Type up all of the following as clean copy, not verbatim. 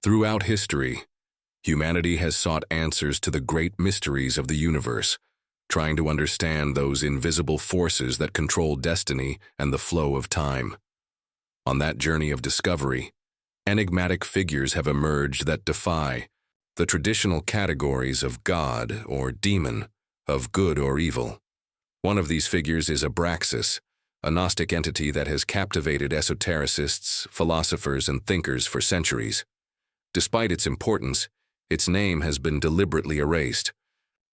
Throughout history, humanity has sought answers to the great mysteries of the universe, trying to understand those invisible forces that control destiny and the flow of time. On that journey of discovery, enigmatic figures have emerged that defy the traditional categories of God or demon, of good or evil. One of these figures is Abraxas, a Gnostic entity that has captivated esotericists, philosophers, and thinkers for centuries. Despite its importance, its name has been deliberately erased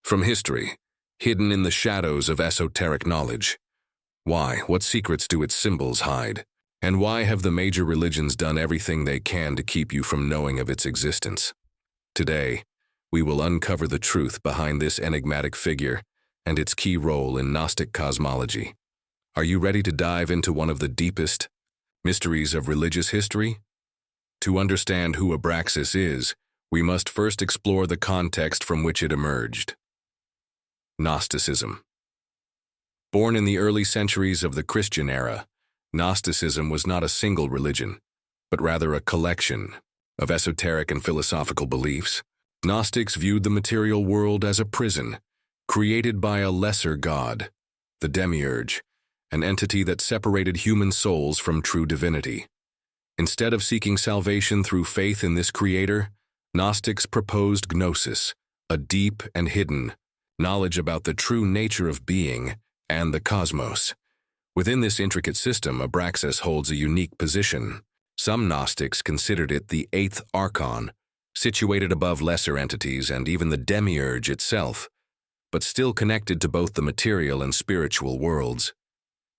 from history, hidden in the shadows of esoteric knowledge. Why? What secrets do its symbols hide? And why have the major religions done everything they can to keep you from knowing of its existence? Today, we will uncover the truth behind this enigmatic figure and its key role in Gnostic cosmology. Are you ready to dive into one of the deepest mysteries of religious history? To understand who Abraxas is, we must first explore the context from which it emerged. Gnosticism. Born in the early centuries of the Christian era, Gnosticism was not a single religion, but rather a collection of esoteric and philosophical beliefs. Gnostics viewed the material world as a prison, created by a lesser god, the demiurge, an entity that separated human souls from true divinity. Instead of seeking salvation through faith in this creator, Gnostics proposed gnosis, a deep and hidden knowledge about the true nature of being and the cosmos. Within this intricate system, Abraxas holds a unique position. Some Gnostics considered it the eighth archon, situated above lesser entities and even the demiurge itself, but still connected to both the material and spiritual worlds.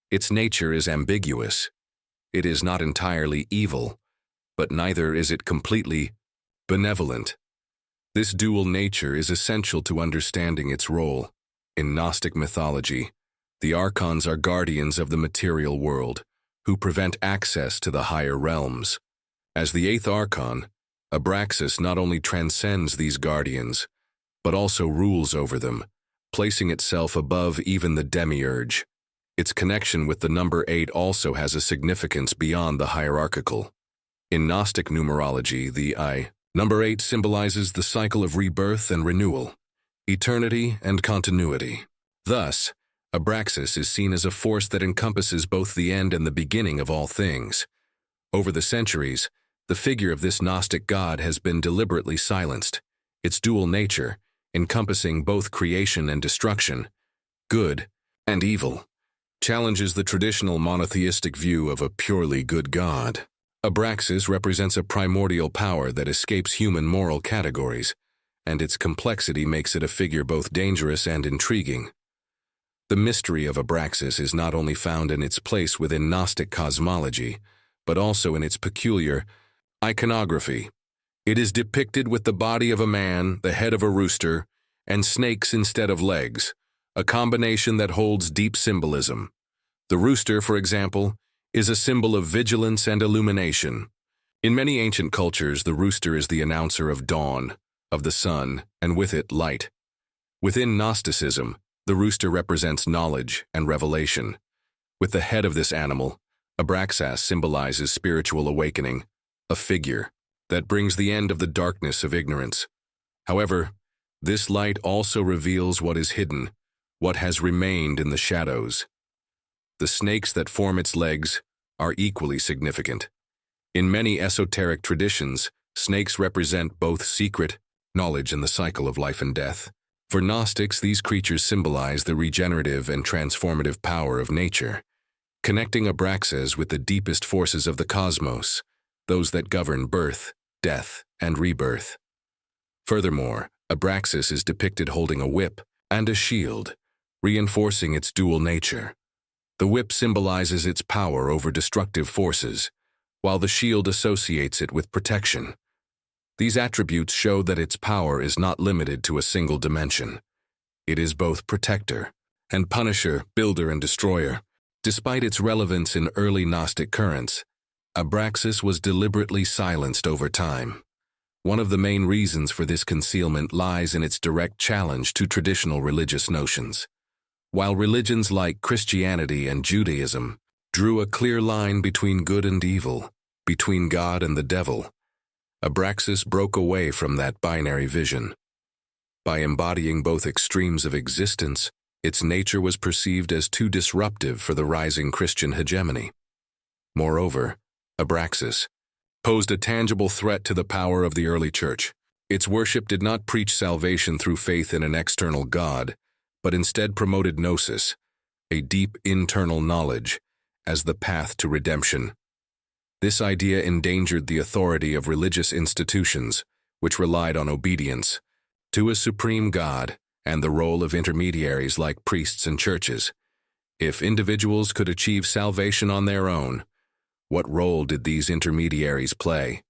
Its nature is ambiguous. It is not entirely evil, but neither is it completely benevolent. This dual nature is essential to understanding its role. In Gnostic mythology, the archons are guardians of the material world, who prevent access to the higher realms. As the eighth archon, Abraxas not only transcends these guardians, but also rules over them, placing itself above even the demiurge. Its connection with the number 8 also has a significance beyond the hierarchical. In Gnostic numerology, the number 8 symbolizes the cycle of rebirth and renewal, eternity and continuity. Thus, Abraxas is seen as a force that encompasses both the end and the beginning of all things. Over the centuries, the figure of this Gnostic god has been deliberately silenced. Its dual nature, encompassing both creation and destruction, good and evil, challenges the traditional monotheistic view of a purely good god. Abraxas represents a primordial power that escapes human moral categories, and its complexity makes it a figure both dangerous and intriguing. The mystery of Abraxas is not only found in its place within Gnostic cosmology, but also in its peculiar iconography. It is depicted with the body of a man, the head of a rooster, and snakes instead of legs, a combination that holds deep symbolism. The rooster, for example, is a symbol of vigilance and illumination. In many ancient cultures, the rooster is the announcer of dawn, of the sun, and with it, light. Within Gnosticism, the rooster represents knowledge and revelation. With the head of this animal, Abraxas symbolizes spiritual awakening, a figure that brings the end of the darkness of ignorance. However, this light also reveals what is hidden, what has remained in the shadows. The snakes that form its legs are equally significant. In many esoteric traditions, snakes represent both secret knowledge and the cycle of life and death. For Gnostics, these creatures symbolize the regenerative and transformative power of nature, connecting Abraxas with the deepest forces of the cosmos, those that govern birth, death, and rebirth. Furthermore, Abraxas is depicted holding a whip and a shield, reinforcing its dual nature. The whip symbolizes its power over destructive forces, while the shield associates it with protection. These attributes show that its power is not limited to a single dimension. It is both protector and punisher, builder and destroyer. Despite its relevance in early Gnostic currents, Abraxas was deliberately silenced over time. One of the main reasons for this concealment lies in its direct challenge to traditional religious notions. While religions like Christianity and Judaism drew a clear line between good and evil, between God and the devil, Abraxas broke away from that binary vision. By embodying both extremes of existence, its nature was perceived as too disruptive for the rising Christian hegemony. Moreover, Abraxas posed a tangible threat to the power of the early church. Its worship did not preach salvation through faith in an external God, but instead promoted gnosis, a deep internal knowledge, as the path to redemption. This idea endangered the authority of religious institutions, which relied on obedience to a supreme God and the role of intermediaries like priests and churches. If individuals could achieve salvation on their own, what role did these intermediaries play?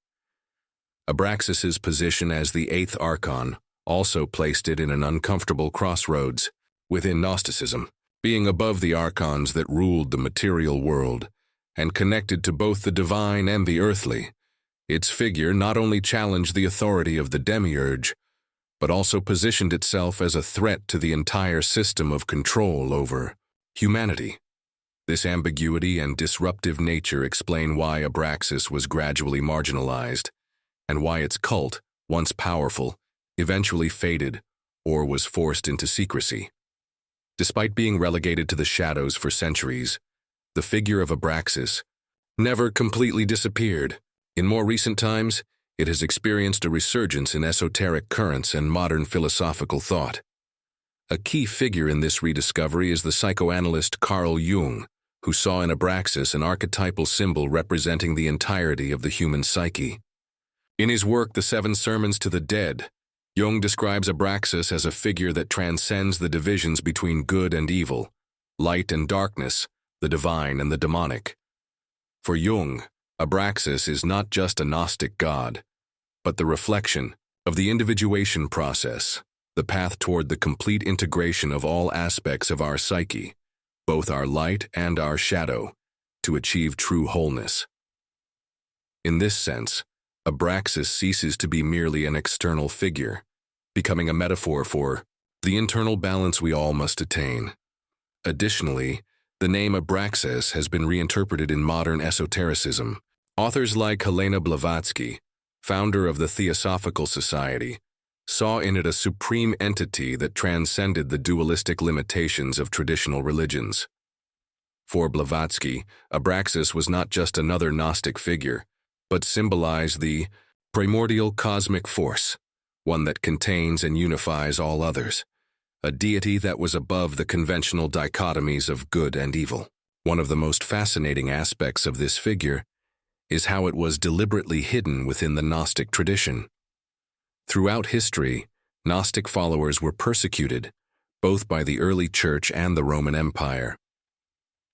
Abraxas's position as the eighth archon also placed it in an uncomfortable crossroads within Gnosticism. Being above the archons that ruled the material world and connected to both the divine and the earthly, its figure not only challenged the authority of the demiurge, but also positioned itself as a threat to the entire system of control over humanity. This ambiguity and disruptive nature explain why Abraxas was gradually marginalized, and why its cult, once powerful, eventually faded or was forced into secrecy. Despite being relegated to the shadows for centuries, the figure of Abraxas never completely disappeared. In more recent times, it has experienced a resurgence in esoteric currents and modern philosophical thought. A key figure in this rediscovery is the psychoanalyst Carl Jung, who saw in Abraxas an archetypal symbol representing the entirety of the human psyche. In his work, The Seven Sermons to the Dead, Jung describes Abraxas as a figure that transcends the divisions between good and evil, light and darkness, the divine and the demonic. For Jung, Abraxas is not just a Gnostic god, but the reflection of the individuation process, the path toward the complete integration of all aspects of our psyche, both our light and our shadow, to achieve true wholeness. In this sense, Abraxas ceases to be merely an external figure, becoming a metaphor for the internal balance we all must attain. Additionally, the name Abraxas has been reinterpreted in modern esotericism. Authors like Helena Blavatsky, founder of the Theosophical Society, saw in it a supreme entity that transcended the dualistic limitations of traditional religions. For Blavatsky, Abraxas was not just another Gnostic figure, but symbolized the primordial cosmic force, one that contains and unifies all others, a deity that was above the conventional dichotomies of good and evil. One of the most fascinating aspects of this figure is how it was deliberately hidden within the Gnostic tradition. Throughout history, Gnostic followers were persecuted, both by the early Church and the Roman Empire.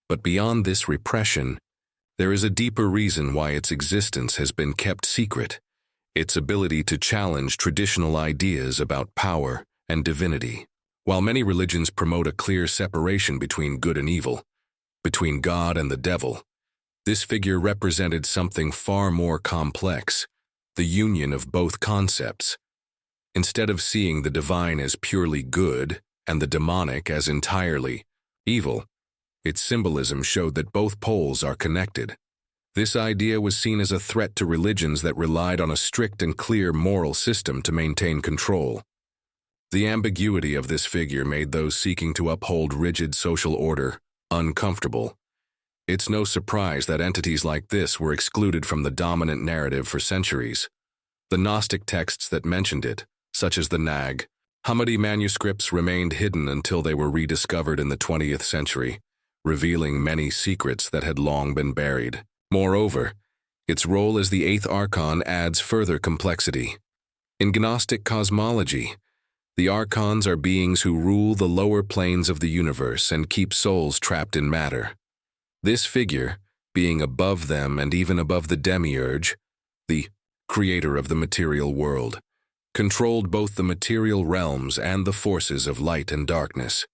But beyond this repression, there is a deeper reason why its existence has been kept secret: its ability to challenge traditional ideas about power and divinity. While many religions promote a clear separation between good and evil, between God and the devil, this figure represented something far more complex: the union of both concepts. Instead of seeing the divine as purely good and the demonic as entirely evil, its symbolism showed that both poles are connected. This idea was seen as a threat to religions that relied on a strict and clear moral system to maintain control. The ambiguity of this figure made those seeking to uphold rigid social order uncomfortable. It's no surprise that entities like this were excluded from the dominant narrative for centuries. The Gnostic texts that mentioned it, such as the Nag Hammadi manuscripts, remained hidden until they were rediscovered in the 20th century, revealing many secrets that had long been buried. Moreover, its role as the eighth archon adds further complexity. In Gnostic cosmology, the archons are beings who rule the lower planes of the universe and keep souls trapped in matter. This figure, being above them and even above the demiurge, the creator of the material world, controlled both the material realms and the forces of light and darkness.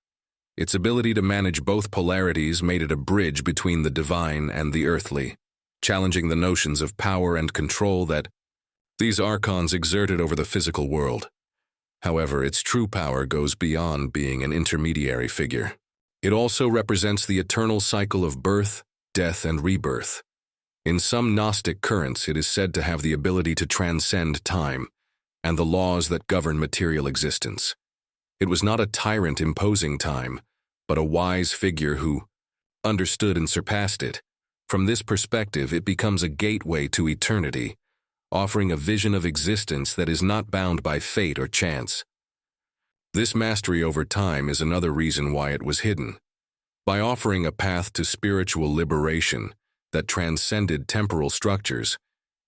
Its ability to manage both polarities made it a bridge between the divine and the earthly, challenging the notions of power and control that these archons exerted over the physical world. However, its true power goes beyond being an intermediary figure. It also represents the eternal cycle of birth, death, and rebirth. In some Gnostic currents, it is said to have the ability to transcend time and the laws that govern material existence. It was not a tyrant imposing time, but a wise figure who understood and surpassed it. From this perspective, it becomes a gateway to eternity, offering a vision of existence that is not bound by fate or chance. This mastery over time is another reason why it was hidden. By offering a path to spiritual liberation that transcended temporal structures,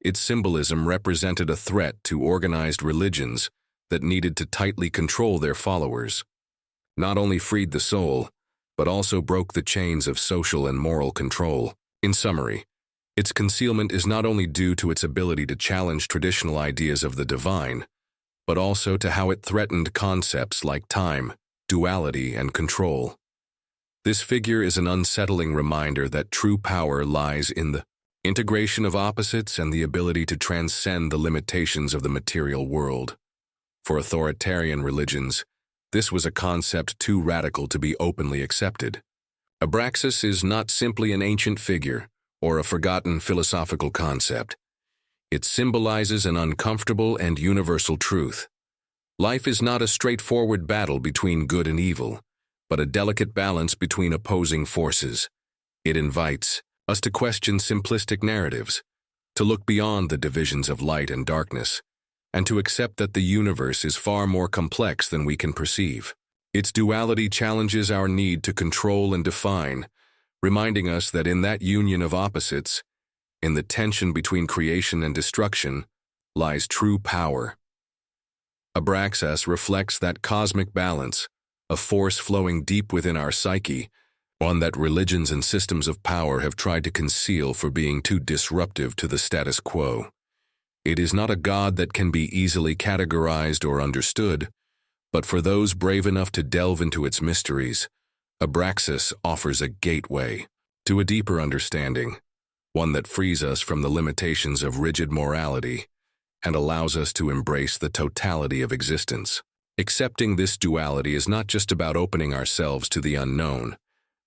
its symbolism represented a threat to organized religions that needed to tightly control their followers. Not only freed the soul, but also broke the chains of social and moral control. In summary, its concealment is not only due to its ability to challenge traditional ideas of the divine, but also to how it threatened concepts like time, duality, and control. This figure is an unsettling reminder that true power lies in the integration of opposites and the ability to transcend the limitations of the material world. For authoritarian religions, this was a concept too radical to be openly accepted. Abraxas is not simply an ancient figure or a forgotten philosophical concept. It symbolizes an uncomfortable and universal truth. Life is not a straightforward battle between good and evil, but a delicate balance between opposing forces. It invites us to question simplistic narratives, to look beyond the divisions of light and darkness, and to accept that the universe is far more complex than we can perceive. Its duality challenges our need to control and define, reminding us that in that union of opposites, in the tension between creation and destruction, lies true power. Abraxas reflects that cosmic balance, a force flowing deep within our psyche, one that religions and systems of power have tried to conceal for being too disruptive to the status quo. It is not a god that can be easily categorized or understood, but for those brave enough to delve into its mysteries, Abraxas offers a gateway to a deeper understanding, one that frees us from the limitations of rigid morality and allows us to embrace the totality of existence. Accepting this duality is not just about opening ourselves to the unknown,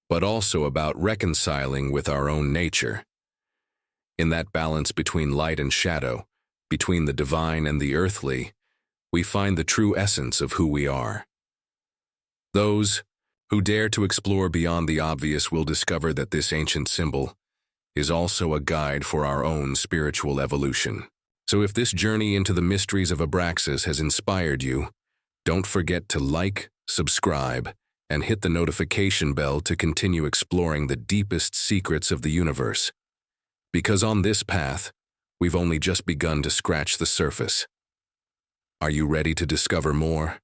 but also about reconciling with our own nature. In that balance between light and shadow, between the divine and the earthly, we find the true essence of who we are. Those who dare to explore beyond the obvious will discover that this ancient symbol is also a guide for our own spiritual evolution. So if this journey into the mysteries of Abraxas has inspired you, don't forget to like, subscribe, and hit the notification bell to continue exploring the deepest secrets of the universe. Because on this path, we've only just begun to scratch the surface. Are you ready to discover more?